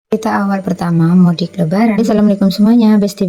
Kita awal pertama mudik lebaran. Assalamualaikum semuanya, besti,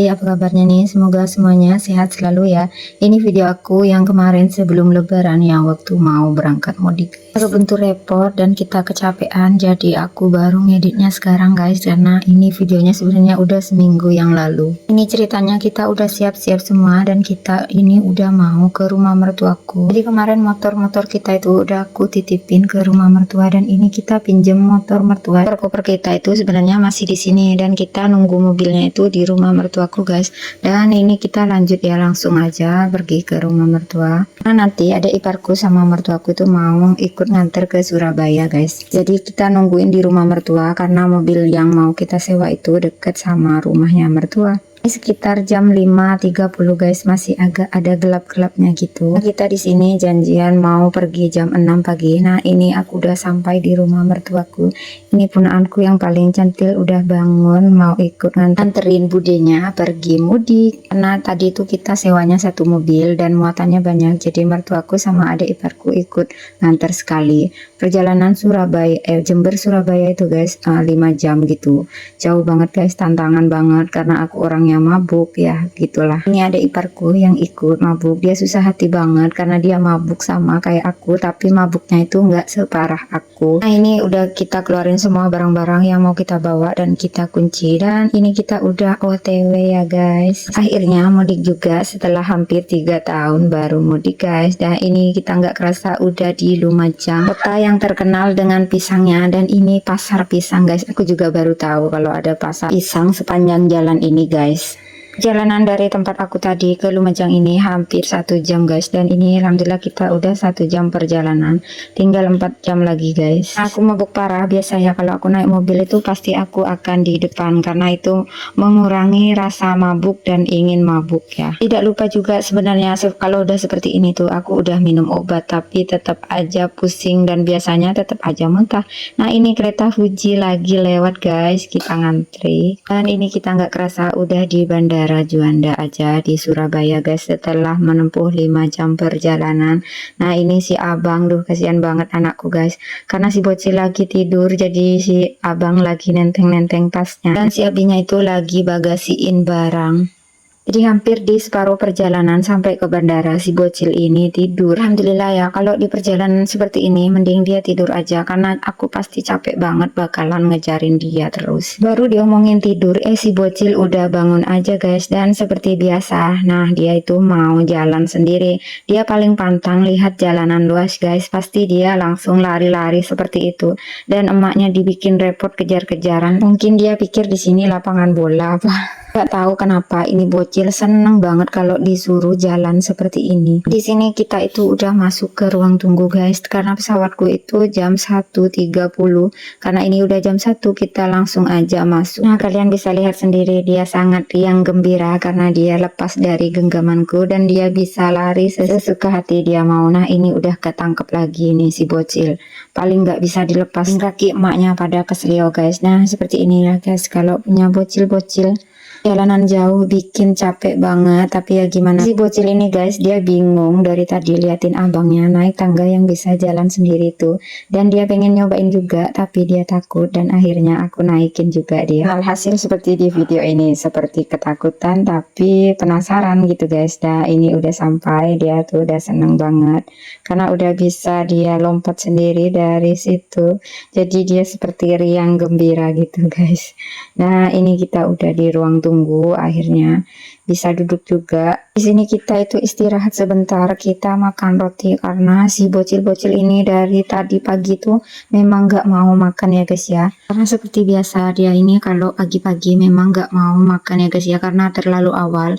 apa kabarnya nih? Semoga semuanya sehat selalu ya. Ini video aku yang kemarin sebelum lebaran yang waktu mau berangkat mudik. Kebentur repot dan kita kecapean, jadi aku baru ngeditnya sekarang guys, karena ini videonya sebenarnya udah seminggu yang lalu. Ini ceritanya kita udah siap-siap semua dan kita ini udah mau ke rumah mertuaku. Jadi kemarin motor kita itu udah aku titipin ke rumah mertua dan ini kita pinjem motor mertua. Koper kita itu sebenarnya masih di sini dan kita nunggu mobilnya itu di rumah mertuaku guys. Dan ini kita lanjut ya, langsung aja pergi ke rumah mertua. Nah, nanti ada iparku sama mertuaku itu mau ikut nganter ke Surabaya guys. Jadi kita nungguin di rumah mertua karena mobil yang mau kita sewa itu deket sama rumahnya mertua. Ini sekitar jam 5.30 guys, masih agak ada gelap-gelapnya gitu. Nah, kita di sini janjian mau pergi jam 6 pagi. Nah, ini aku udah sampai di rumah mertuaku. Ini punaanku yang paling cantik udah bangun mau ikut nganterin budenya pergi mudik. Karena tadi itu kita sewanya satu mobil dan muatannya banyak. Jadi mertuaku sama adik iparku ikut nganter sekali. Perjalanan Jember Surabaya itu guys 5 jam gitu. Jauh banget guys, tantangan banget karena aku orangnya mabuk ya gitulah. Ini ada iparku yang ikut mabuk, dia susah hati banget karena dia mabuk sama kayak aku, tapi mabuknya itu nggak separah aku. Nah, ini udah kita keluarin semua barang-barang yang mau kita bawa dan kita kunci, dan ini kita udah OTW ya guys. Akhirnya mudik juga setelah hampir 3 tahun baru mudik guys. Dan ini kita nggak kerasa udah di Lumajang, kota yang terkenal dengan pisangnya, dan ini pasar pisang guys. Aku juga baru tahu kalau ada pasar pisang sepanjang jalan ini guys. Perjalanan dari tempat aku tadi ke Lumajang ini hampir 1 jam guys, dan ini alhamdulillah kita udah 1 jam perjalanan, tinggal 4 jam lagi guys. Aku mabuk parah, biasanya kalau aku naik mobil itu pasti aku akan di depan karena itu mengurangi rasa mabuk dan ingin mabuk ya. Tidak lupa juga sebenarnya kalau udah seperti ini tuh aku udah minum obat tapi tetap aja pusing dan biasanya tetap aja muntah. Nah, ini kereta Fuji lagi lewat guys, kita ngantri dan ini kita nggak kerasa udah di bandara Juanda aja di Surabaya guys setelah menempuh 5 jam perjalanan. Nah, ini si abang, duh kasihan banget anakku guys, karena si bocil lagi tidur jadi si abang lagi nenteng-nenteng tasnya dan si abinya itu lagi bagasiin barang. Jadi hampir di separuh perjalanan sampai ke bandara si bocil ini tidur. Alhamdulillah ya, kalau di perjalanan seperti ini mending dia tidur aja karena aku pasti capek banget bakalan ngejarin dia terus. Baru diomongin tidur, si bocil udah bangun aja guys, dan seperti biasa, nah dia itu mau jalan sendiri. Dia paling pantang lihat jalanan luas guys, pasti dia langsung lari-lari seperti itu. Dan emaknya dibikin repot kejar-kejaran. Mungkin dia pikir di sini lapangan bola apa. Gak tahu kenapa ini bocil seneng banget kalau disuruh jalan seperti ini. Di sini kita itu udah masuk ke ruang tunggu guys, karena pesawatku itu jam 1.30. Karena ini udah jam 1, kita langsung aja masuk. Nah, kalian bisa lihat sendiri dia sangat riang gembira karena dia lepas dari genggamanku dan dia bisa lari sesuka hati dia mau. Nah, ini udah ketangkep lagi nih si bocil. Paling nggak bisa dilepas, kaki emaknya pada keselio guys. Nah, seperti ini ya guys kalau punya bocil-bocil. Jalanan jauh bikin capek banget, tapi ya gimana, si bocil ini guys dia bingung dari tadi liatin abangnya naik tangga yang bisa jalan sendiri tuh, dan dia pengen nyobain juga tapi dia takut, dan akhirnya aku naikin juga dia. Alhasil seperti di video ini, seperti ketakutan tapi penasaran gitu guys. Nah, ini udah sampai, dia tuh udah seneng banget karena udah bisa dia lompat sendiri dari situ, jadi dia seperti riang gembira gitu guys. Nah, ini kita udah di ruang tunggu, akhirnya bisa duduk juga. Di sini kita itu istirahat sebentar, kita makan roti karena si bocil-bocil ini dari tadi pagi tuh memang gak mau makan ya guys ya. Karena seperti biasa dia ini kalau pagi-pagi memang gak mau makan ya guys ya, karena terlalu awal.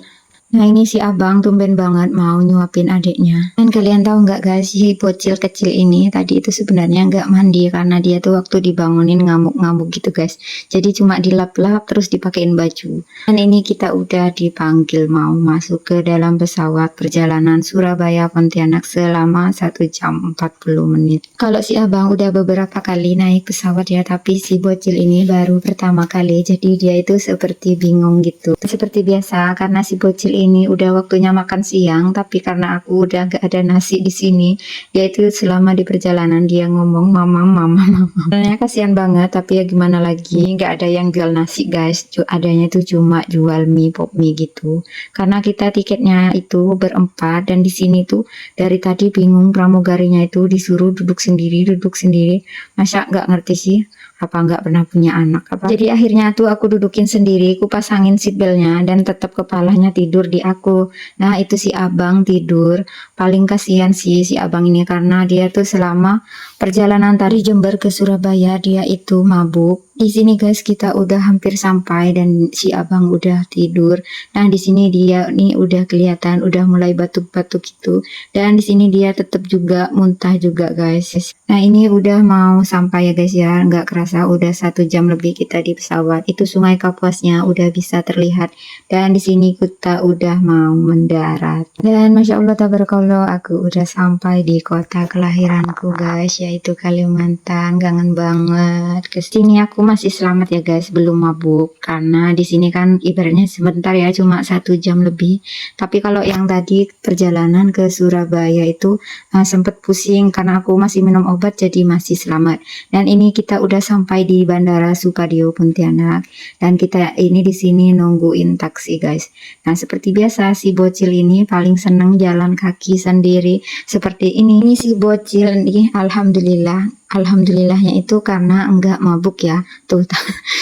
Nah, ini si abang tumben banget mau nyuapin adiknya. Dan kalian tahu nggak guys, si bocil kecil ini tadi itu sebenarnya nggak mandi karena dia tuh waktu dibangunin ngamuk-ngamuk gitu guys. Jadi cuma dilap-lap terus dipakein baju. Dan ini kita udah dipanggil mau masuk ke dalam pesawat perjalanan Surabaya Pontianak selama 1 jam 40 menit. Kalau si abang udah beberapa kali naik pesawat ya, tapi si bocil ini baru pertama kali, jadi dia itu seperti bingung gitu. Seperti biasa karena si bocil ini udah waktunya makan siang, tapi karena aku udah gak ada nasi di sini, dia itu selama di perjalanan dia ngomong mama mama mama. Sebenarnya kasihan banget, tapi ya gimana lagi, nggak ada yang jual nasi guys, adanya itu cuma jual mie pop mie gitu. Karena kita tiketnya itu berempat dan di sini tuh dari tadi bingung, pramugarinya itu disuruh duduk sendiri. Masa nggak ngerti sih? Apa nggak pernah punya anak apa? Jadi akhirnya tuh aku dudukin sendiri, aku pasangin seatbeltnya dan tetap kepalanya tidur di aku. Nah itu si abang tidur, paling kasihan sih si abang ini karena dia tuh selama perjalanan tadi Jember ke Surabaya dia itu mabuk. Di sini guys kita udah hampir sampai dan si abang udah tidur. Nah di sini dia nih udah kelihatan udah mulai batuk-batuk gitu dan di sini dia tetap juga muntah juga guys. Nah ini udah mau sampai ya guys ya, nggak kerasa udah 1 jam lebih kita di pesawat. Itu Sungai Kapuasnya udah bisa terlihat dan di sini kita udah mau mendarat. Dan masya Allah tabarakallah aku udah sampai di kota kelahiranku guys, yaitu Kalimantan. Kangen banget ke sini. Aku masih selamat ya guys, belum mabuk karena di sini kan ibaratnya sebentar ya, cuma 1 jam lebih. Tapi kalau yang tadi perjalanan ke Surabaya itu sempet pusing karena aku masih minum obat, jadi masih selamat. Dan ini kita udah sampai di Bandara Supadio Pontianak dan kita ini di sini nungguin taksi guys. Nah seperti biasa si bocil ini paling seneng jalan kaki sendiri seperti ini. Ini si bocil nih Alhamdulillahnya itu karena enggak mabuk ya tuh.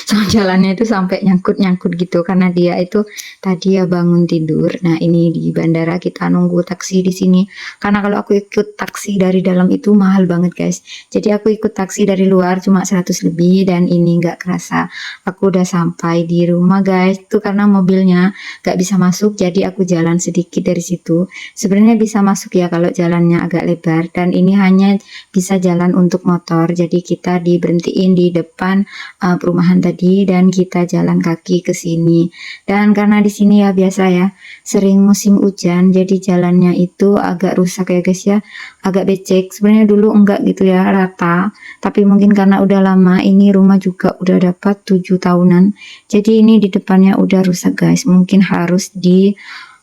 So, jalannya itu sampai nyangkut-nyangkut gitu karena dia itu tadi ya bangun tidur. Nah ini di bandara kita nunggu taksi di sini karena kalau aku ikut taksi dari dalam itu mahal banget guys, jadi aku ikut taksi dari luar cuma 100 lebih dan ini nggak kerasa aku udah sampai di rumah guys. Itu karena mobilnya nggak bisa masuk jadi aku jalan sedikit dari situ. Sebenarnya bisa masuk ya kalau jalannya agak lebar dan ini hanya bisa jalan untuk motor, jadi kita diberhentiin di depan perumahan tadi dan kita jalan kaki ke sini. Dan karena di sini ya biasa ya sering musim hujan jadi jalannya itu agak rusak ya guys ya, agak becek. Sebenarnya dulu enggak gitu ya, rata, tapi mungkin karena udah lama ini rumah juga udah dapat 7 tahunan jadi ini di depannya udah rusak guys, mungkin harus di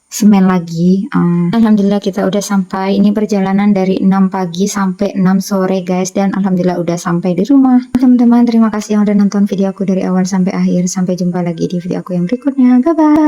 semen lagi. Alhamdulillah kita udah sampai. Ini perjalanan dari 6 pagi sampai 6 sore guys dan alhamdulillah udah sampai di rumah. Teman-teman terima kasih yang udah nonton video aku dari awal sampai akhir. Sampai jumpa lagi di video aku yang berikutnya. Bye bye.